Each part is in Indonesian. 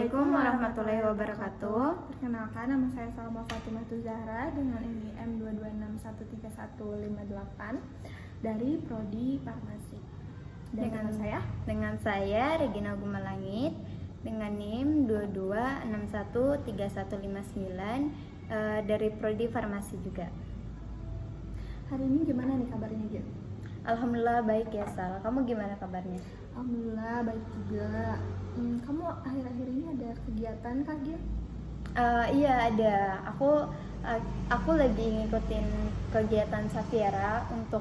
Assalamualaikum warahmatullahi wabarakatuh. Perkenalkan, nama saya Salma Fatimah Zahra dengan NIM 2261358 dari Prodi Farmasi. Dengan saya Regina Gumalangit dengan NIM 22613159 dari Prodi Farmasi juga. Hari ini gimana nih kabarnya, Gil? Alhamdulillah baik ya, Sal. Kamu gimana kabarnya? Alhamdulillah baik juga. Kamu akhir-akhir ini ada kegiatan kah, Gil? Iya ada. Aku lagi ngikutin kegiatan Safiera untuk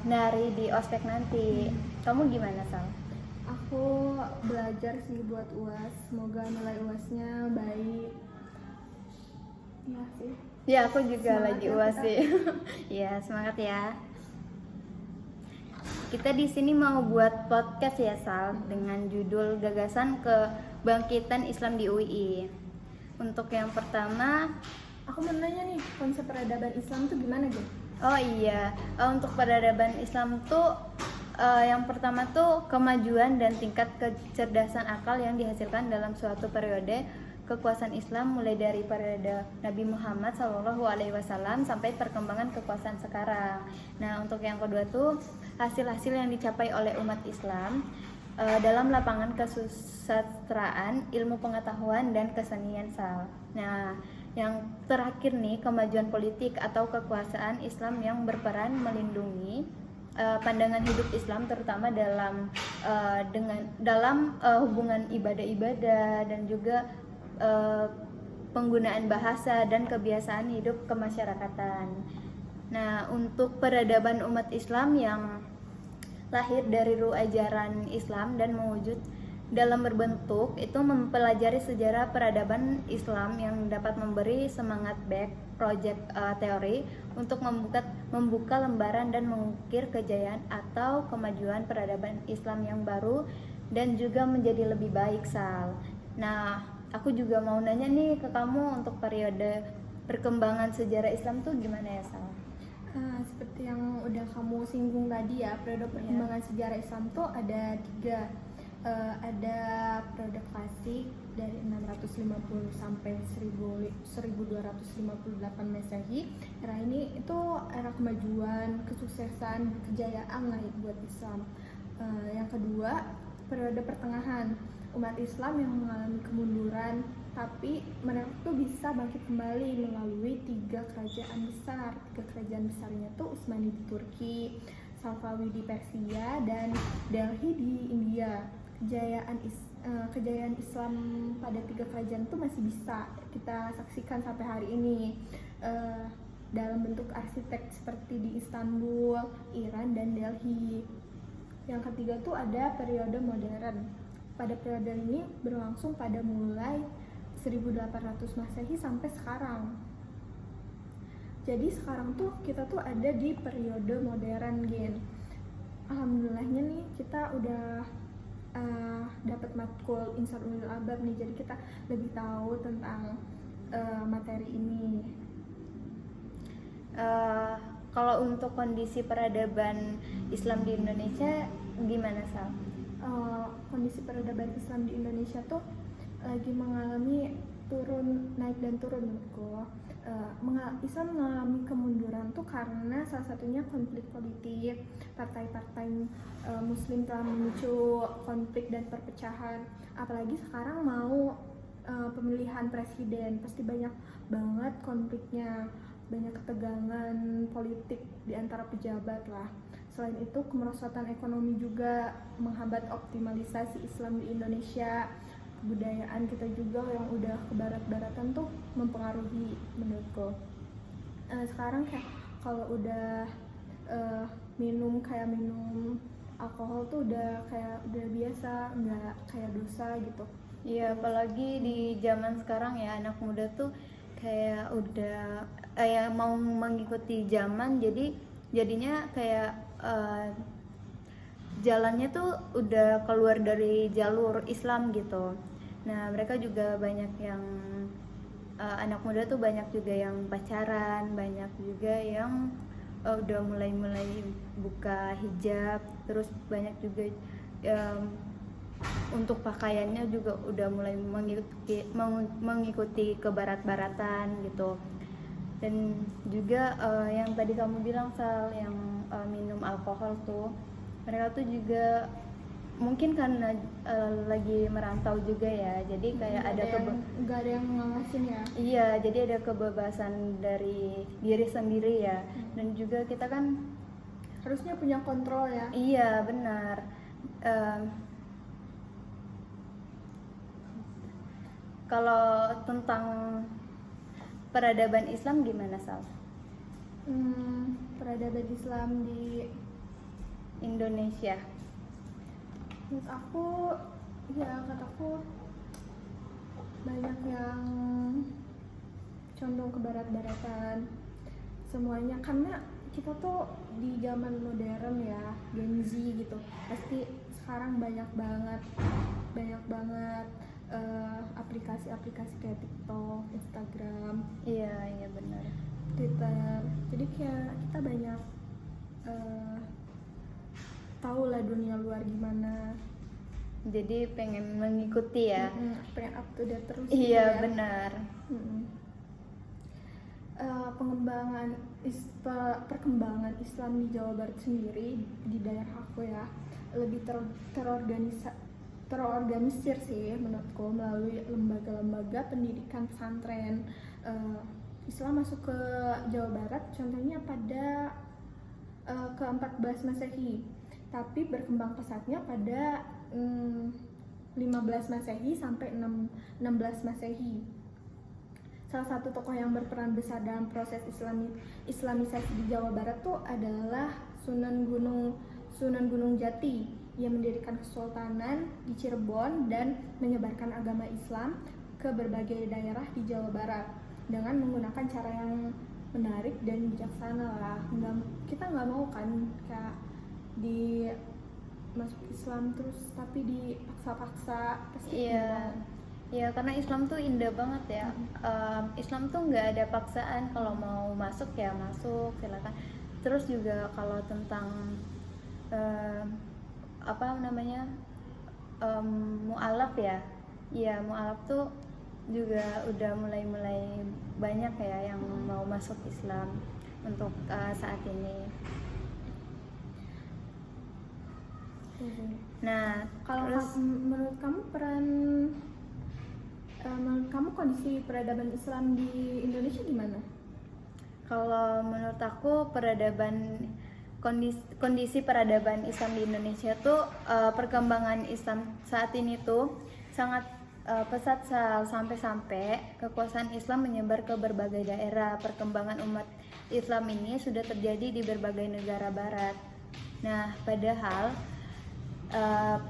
nari di ospek nanti. Kamu gimana, Sal? Aku belajar sih buat UAS. Semoga nilai UASnya baik. Iya sih. Ya, aku juga Semangat lagi ya UAS kita. sih. Ya, semangat ya. Kita di sini mau buat podcast ya, Sal, dengan judul Gagasan Kebangkitan Islam di UII. Untuk yang pertama, Aku mau nanya nih, konsep peradaban Islam tuh gimana, Gil? oh iya, untuk peradaban Islam tuh yang pertama tuh kemajuan dan tingkat kecerdasan akal yang dihasilkan dalam suatu periode kekuasaan Islam mulai dari periode Nabi Muhammad SAW sampai perkembangan kekuasaan sekarang. Nah, untuk yang kedua tuh hasil-hasil yang dicapai oleh umat Islam dalam lapangan kesusastraan, ilmu pengetahuan dan kesenian, Sal. Nah, yang terakhir nih, kemajuan politik atau kekuasaan Islam yang berperan melindungi pandangan hidup Islam terutama dalam hubungan ibadah-ibadah dan juga penggunaan bahasa dan kebiasaan hidup kemasyarakatan. Nah, untuk peradaban umat Islam yang lahir dari ruh ajaran Islam dan mewujud dalam berbentuk itu mempelajari sejarah peradaban Islam yang dapat memberi semangat back project teori untuk membuka lembaran dan mengukir kejayaan atau kemajuan peradaban Islam yang baru dan juga menjadi lebih baik, Sal. Nah, aku juga mau nanya nih ke kamu untuk periode perkembangan sejarah Islam tuh gimana ya, Sal? Seperti yang udah kamu singgung tadi ya, periode perkembangan sejarah Islam tuh ada 3. Ada periode klasik dari 650 sampai 1258 Masehi. Era ini itu era kemajuan, kesuksesan, kejayaan lah buat Islam. Yang kedua, periode pertengahan, umat Islam yang mengalami kemunduran, tapi mereka tuh bisa bangkit kembali melalui 3 kerajaan besar. 3 kerajaan besarnya tuh Utsmani di Turki, Safawi di Persia, dan Delhi di India. Kejayaan Islam pada 3 kerajaan itu masih bisa kita saksikan sampai hari ini dalam bentuk arsitek seperti di Istanbul, Iran, dan Delhi. Yang ketiga tuh ada periode modern. Pada periode ini berlangsung pada mulai 1800 Masehi sampai sekarang. Jadi sekarang tuh kita tuh ada di periode modern, Gen. Alhamdulillahnya nih kita udah dapat matkul Insar Ulul Albab nih, jadi kita lebih tahu tentang materi ini. Kalau untuk kondisi peradaban Islam di Indonesia gimana, Sal? Kondisi peradaban Islam di Indonesia tuh lagi mengalami naik dan turun menurutku. Islam mengalami kemunduran tuh karena salah satunya konflik politik. Partai-partai Muslim telah memicu konflik dan perpecahan. Apalagi sekarang mau pemilihan presiden, pasti banyak banget konfliknya, banyak ketegangan politik di antara pejabat lah. Selain itu, kemerosotan ekonomi juga menghambat optimalisasi Islam di Indonesia. Kebudayaan kita juga yang udah ke barat-baratan tuh mempengaruhi menurutku. Sekarang kayak kalau udah minum alkohol tuh udah biasa, nggak kayak dosa gitu. Iya, apalagi di zaman sekarang ya, anak muda tuh kayak udah mau mengikuti zaman, jadinya kayak jalannya tuh udah keluar dari jalur Islam gitu. Nah, mereka juga banyak yang anak muda tuh banyak juga yang pacaran, banyak juga yang udah mulai buka hijab, terus banyak juga untuk pakaiannya juga udah mulai mengikuti ke barat-baratan gitu. Dan juga yang tadi kamu bilang Sal, yang minum alkohol tuh, mereka tuh juga mungkin karena lagi merantau juga ya, jadi kayak nggak ada yang ngawasin ya. Iya, jadi ada kebebasan dari diri sendiri ya. Dan juga kita kan harusnya punya kontrol ya. Iya benar. Kalau tentang peradaban Islam gimana Sal? Peradaban Islam di Indonesia. Menurut aku, ya kataku banyak yang condong ke barat-baratan semuanya, karena kita tuh di zaman modern ya, Gen Z gitu, pasti sekarang banyak banget aplikasi-aplikasi kayak TikTok, Instagram, Iya benar. Twitter. Jadi kayak kita banyak tahu lah dunia luar gimana. Jadi pengen mengikuti ya. Pengen up to date terus. Iya gitu ya. benar. Perkembangan Islam di Jawa Barat sendiri, di daerah aku ya, lebih terorganisir sih menurutku, melalui lembaga-lembaga pendidikan pesantren. Islam masuk ke Jawa Barat contohnya pada ke-14 Masehi, tapi berkembang pesatnya pada 15 Masehi sampai 16 Masehi. Salah satu tokoh yang berperan besar dalam proses islamisasi di Jawa Barat tuh adalah Sunan Gunung Jati, yang mendirikan kesultanan di Cirebon dan menyebarkan agama Islam ke berbagai daerah di Jawa Barat dengan menggunakan cara yang menarik dan bijaksana lah. Kita nggak mau kan kayak di masuk Islam terus tapi dipaksa-paksa. Iya, karena Islam tuh indah banget ya. Islam tuh nggak ada paksaan, kalau mau masuk ya masuk, silakan. Terus juga kalau tentang mu'alaf ya. Iya, mu'alaf tuh juga udah mulai banyak ya yang mau masuk Islam untuk saat ini. Nah, kalau menurut kamu kondisi peradaban Islam di Indonesia gimana? Kalau menurut aku kondisi peradaban Islam di Indonesia tuh perkembangan Islam saat ini tuh sangat pesat sampai kekuasaan Islam menyebar ke berbagai daerah. Perkembangan umat Islam ini sudah terjadi di berbagai negara barat. Nah, padahal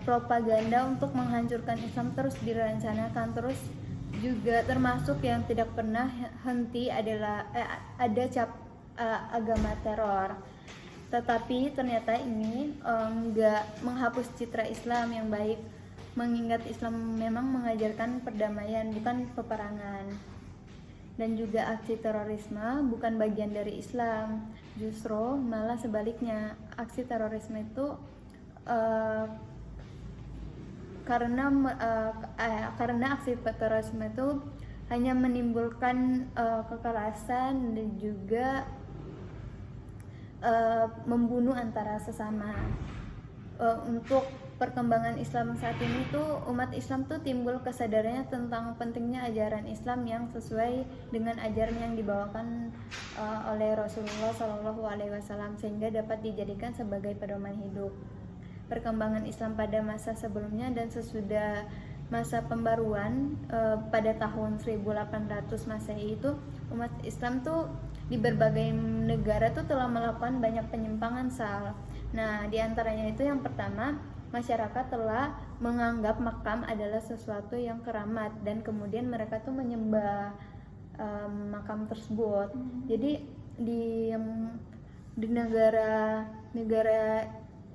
propaganda untuk menghancurkan Islam terus direncanakan, terus juga termasuk yang tidak pernah henti adalah agama teror. Tetapi ternyata ini nggak menghapus citra Islam yang baik, mengingat Islam memang mengajarkan perdamaian bukan peperangan. Dan juga aksi terorisme bukan bagian dari Islam, justru malah sebaliknya. Aksi terorisme itu karena aksi terorisme itu hanya menimbulkan kekerasan dan juga membunuh antara sesama. Untuk perkembangan Islam saat ini tuh, umat Islam tuh timbul kesadarannya tentang pentingnya ajaran Islam yang sesuai dengan ajaran yang dibawakan oleh Rasulullah SAW, sehingga dapat dijadikan sebagai pedoman hidup. Perkembangan Islam pada masa sebelumnya dan sesudah masa pembaruan pada tahun 1800 Masehi itu, umat Islam tuh di berbagai negara tuh telah melakukan banyak penyimpangan Sal. Nah, di antaranya itu yang pertama, masyarakat telah menganggap makam adalah sesuatu yang keramat dan kemudian mereka tuh menyembah makam tersebut. Jadi di negara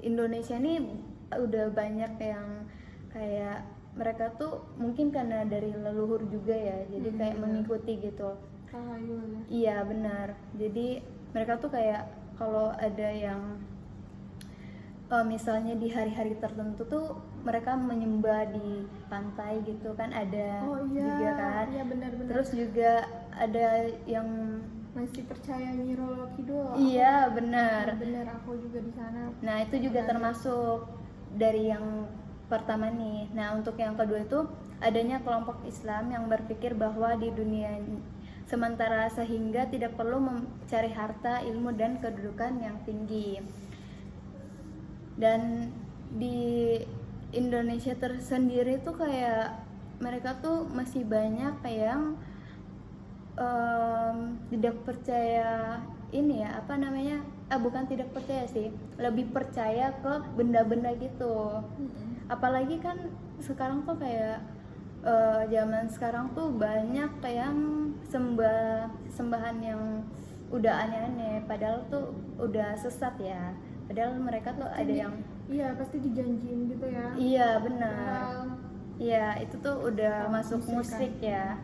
Indonesia ini udah banyak yang kayak mereka tuh mungkin karena dari leluhur juga ya, jadi kayak mengikuti gitu. Iya benar. Jadi mereka tuh kayak kalau ada yang misalnya di hari-hari tertentu tuh mereka menyembah di pantai gitu kan, ada Oh iya, juga kan. iya benar-benar. Terus juga ada yang Masih percaya Nyi Roro Kidul. iya benar. Benar, aku juga di sana. Nah itu juga termasuk dari yang pertama nih. Nah untuk yang kedua itu adanya kelompok Islam yang berpikir bahwa di dunia sementara sehingga tidak perlu mencari harta, ilmu, dan kedudukan yang tinggi. Dan di Indonesia tersendiri tuh kayak mereka tuh masih banyak yang tidak percaya ini ya, apa namanya, bukan tidak percaya sih, lebih percaya ke benda-benda gitu. Apalagi kan sekarang tuh kayak zaman sekarang tuh banyak yang sembahan yang udah aneh-aneh, padahal tuh udah sesat ya. Padahal mereka tuh ada yang Iya, pasti dijanjiin gitu ya. iya benar. Well, Iya itu tuh udah masuk musik ya.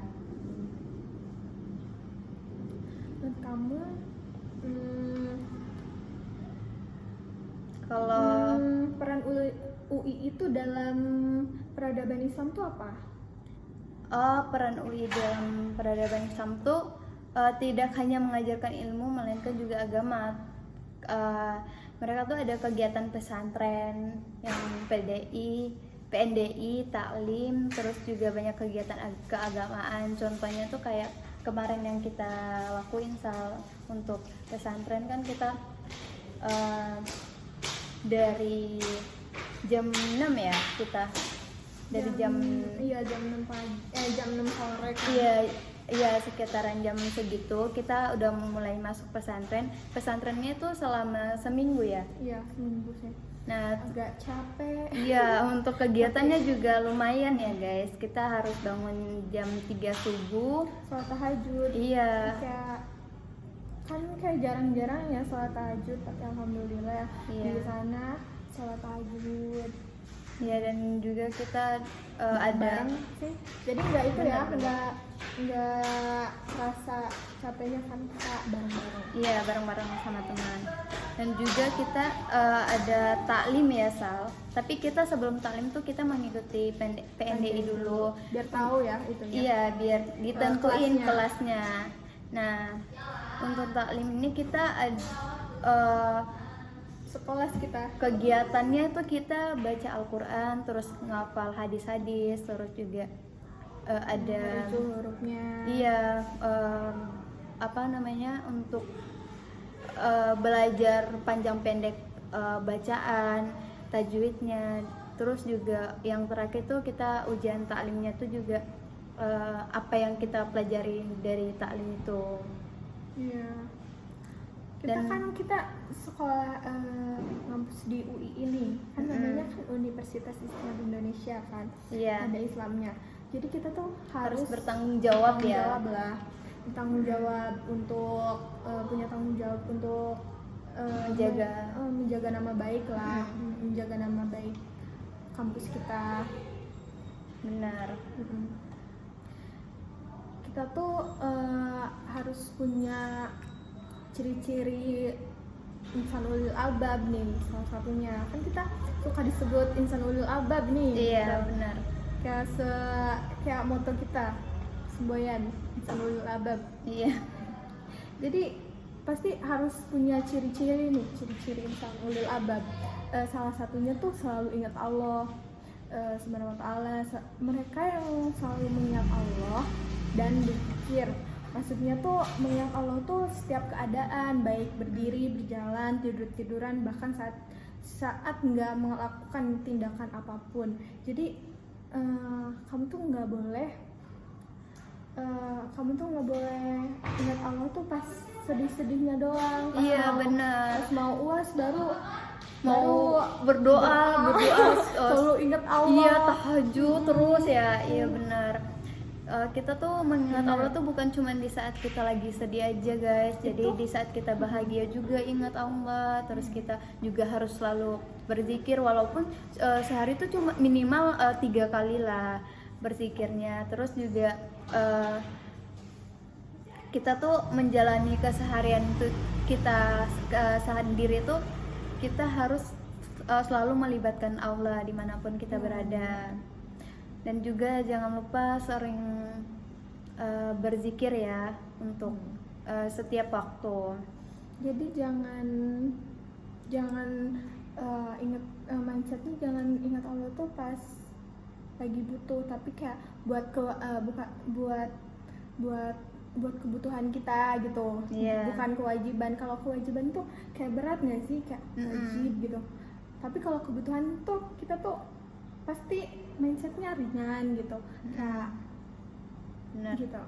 dan kamu Kalau peran UI itu dalam peradaban Islam tuh apa? peran UI dalam peradaban Islam tuh tidak hanya mengajarkan ilmu melainkan juga agama. Mereka tuh ada kegiatan pesantren yang PNDI, taklim, terus juga banyak kegiatan keagamaan. Contohnya tuh kayak kemarin yang kita lakuin untuk pesantren kan kita dari jam 6 ya, kita dari jam 6 pagi, jam 6 sore kan? Iya sekitaran jam segitu kita udah mulai masuk pesantren. Pesantrennya itu selama seminggu ya. Iya, seminggu sih. Nah Agak capek. iya untuk kegiatannya juga lumayan ya guys. Kita harus bangun jam 3 subuh. Sholat tahajud. Iya. Kayak jarang-jarang ya sholat tahajud, tapi alhamdulillah Iya. di sana sholat tahajud. Iya dan juga kita ada Bareng sih. Jadi nggak itu ya, Benar. nggak rasa capeknya kan, kita bareng-bareng. iya bareng-bareng sama teman. Dan juga kita ada taklim ya Sal. Tapi kita sebelum taklim tuh kita mengikuti PNDI dulu. Biar tahu ya itunya. Iya biar ditentuin Kelasnya. kelasnya. Nah untuk taklim ini kita Sekolah kita. kegiatannya tuh kita baca Al-Quran, terus ngafal hadis-hadis, terus juga ada Huruf-hurufnya. iya apa namanya untuk belajar panjang pendek bacaan, tajwidnya. Terus juga yang terakhir tuh kita ujian taklimnya tuh juga apa yang kita pelajari dari taklim itu. Iya. Kita sekolah ngampus di UI ini kan namanya kan Universitas Islam Indonesia kan. Iya. Ada Islamnya. Jadi kita tuh Harus harus bertanggung jawab tanggung ya. jawab lah. Tanggung jawab untuk punya tanggung jawab untuk menjaga nama baik lah, menjaga nama baik kampus kita. Benar. Kita tuh harus punya ciri-ciri insan ulul albab nih, salah satunya kan kita suka disebut insan ulul albab nih. Iya benar. Kayak moto kita semboyan insan ulul albab. Iya. Jadi pasti harus punya ciri-ciri nih, ciri-ciri insan ulul albab. Salah satunya tuh selalu ingat Allah subhanahu wa ta'ala. Mereka yang selalu mengingat Allah dan berpikir. Maksudnya tuh mengingat Allah tuh setiap keadaan, baik berdiri, berjalan, tiduran, bahkan saat nggak melakukan tindakan apapun. Jadi kamu tuh nggak boleh ingat Allah tuh pas sedih-sedihnya doang. Pas Iya benar. Pas mau UAS baru berdoa selalu ingat Allah. Iya tahajud terus ya. Iya benar. Kita tuh mengingat Allah tuh bukan cuma di saat kita lagi sedih aja guys. Jadi di saat kita bahagia juga ingat Allah. Terus kita juga harus selalu berzikir walaupun sehari itu cuma minimal 3 kali lah berzikirnya. Terus juga kita tuh menjalani keseharian tuh kita sendiri tuh kita harus selalu melibatkan Allah dimanapun kita berada. Dan juga jangan lupa sering berzikir ya untuk setiap waktu. Jadi jangan ingat mindsetnya, jangan ingat Allah tuh pas lagi butuh, tapi kayak buat kebutuhan kita gitu. Iya. Bukan kewajiban. Kalau kewajiban tuh kayak berat nggak sih, kayak wajib gitu. Tapi kalau kebutuhan tuh kita tuh pasti mindsetnya ringan gitu, kayak Benar. gitu.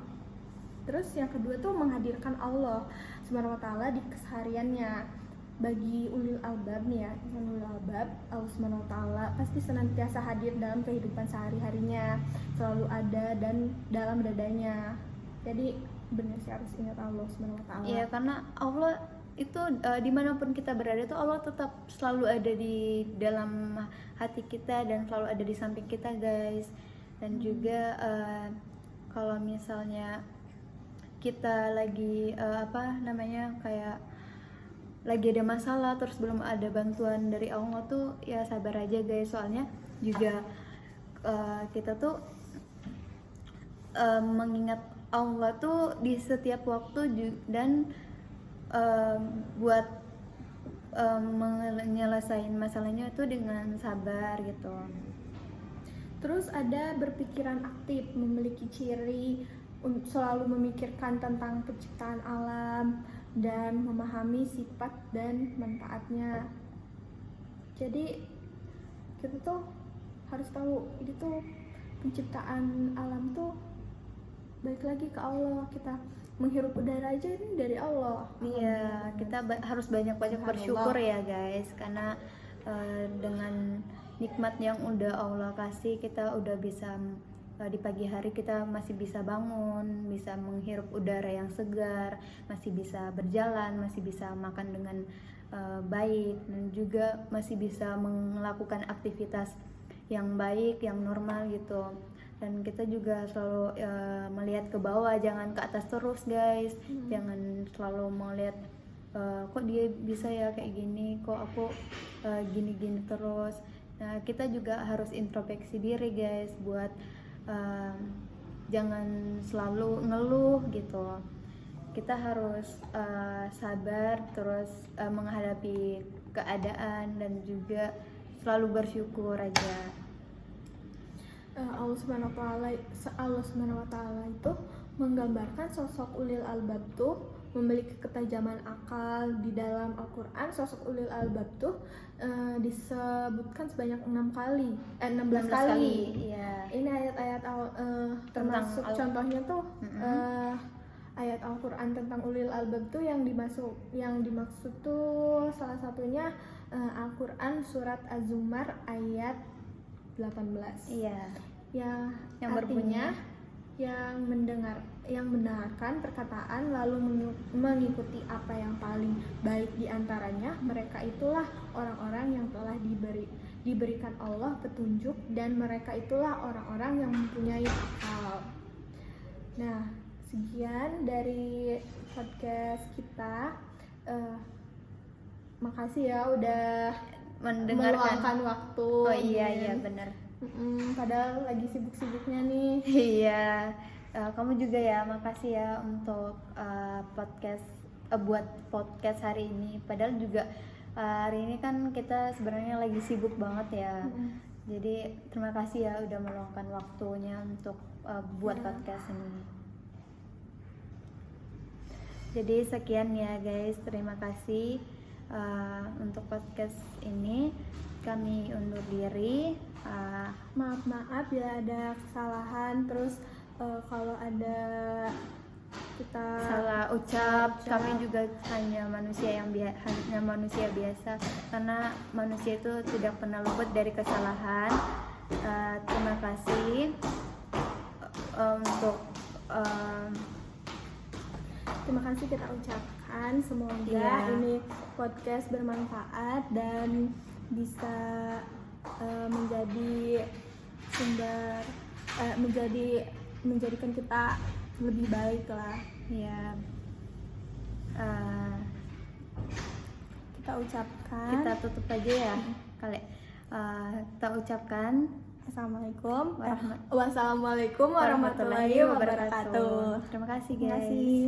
Terus yang kedua tuh menghadirkan Allah Subhanahu wa taala di kesehariannya. Bagi ulil albab nih ya, ulil albab, Allah Subhanahu wa taala pasti senantiasa hadir dalam kehidupan sehari-harinya, selalu ada dan dalam dadanya. Jadi benar sih harus ingat Allah Subhanahu wa taala. Iya, karena Allah itu dimanapun kita berada tuh Allah tetap selalu ada di dalam hati kita dan selalu ada di samping kita, guys. Dan juga kalau misalnya kita lagi kayak lagi ada masalah terus belum ada bantuan dari Allah tuh ya sabar aja, guys. Soalnya juga kita tuh mengingat Allah tuh di setiap waktu dan buat menyelesaikan masalahnya itu dengan sabar gitu. Terus ada berpikiran aktif, memiliki ciri selalu memikirkan tentang penciptaan alam dan memahami sifat dan manfaatnya. Jadi kita tuh harus tahu ini tuh penciptaan alam tuh balik lagi ke Allah. Kita menghirup udara aja ini dari Allah. Iya, kita harus banyak-banyak bersyukur ya, guys, karena dengan nikmat yang udah Allah kasih, kita udah bisa di pagi hari kita masih bisa bangun, bisa menghirup udara yang segar, masih bisa berjalan, masih bisa makan dengan baik, dan juga masih bisa melakukan aktivitas yang baik, yang normal gitu. Dan kita juga selalu melihat ke bawah, jangan ke atas terus, guys. Jangan selalu melihat kok dia bisa ya kayak gini, kok aku gini-gini terus. Nah, kita juga harus introspeksi diri, guys, buat jangan selalu ngeluh gitu. Kita harus sabar terus menghadapi keadaan dan juga selalu bersyukur aja. Allah Subhanahu wa taala itu menggambarkan sosok ulil albab tuh memiliki ketajaman akal. Di dalam Al-Qur'an sosok ulil albab tuh disebutkan sebanyak 16 kali. Iya. Ini ayat-ayat termasuk contohnya tuh ayat Al-Qur'an tentang ulil albab tuh yang dimaksud tuh salah satunya Al-Qur'an surat Az-Zumar ayat 18. Iya. Yang Artinya yang mendengarkan perkataan lalu mengikuti apa yang paling baik di antaranya, mereka itulah orang-orang yang telah diberikan Allah petunjuk, dan mereka itulah orang-orang yang mempunyai akal. Nah, sekian dari podcast kita. Makasih ya udah meluangkan waktu. Oh iya benar. Padahal lagi sibuk-sibuknya nih. Iya, kamu juga ya, makasih ya untuk buat podcast hari ini. Padahal juga hari ini kan kita sebenarnya lagi sibuk banget ya. Jadi terima kasih ya udah meluangkan waktunya untuk buat podcast ini. Jadi sekian ya, guys, terima kasih untuk podcast ini. Kami undur diri. Maaf bila ada kesalahan. Terus kalau ada kita salah ucap, kami juga hanya manusia biasa, karena manusia itu tidak pernah luput dari kesalahan. Terima kasih terima kasih kita ucapkan. Semoga ini podcast bermanfaat dan bisa menjadikan kita lebih baik lah. Ya. Kita kita ucapkan Kita tutup aja ya, kali. Kita ucapkan Assalamualaikum Warahmat- wassalamualaikum warahmatullahi wabarakatuh. Terima kasih Terima guys. kasih.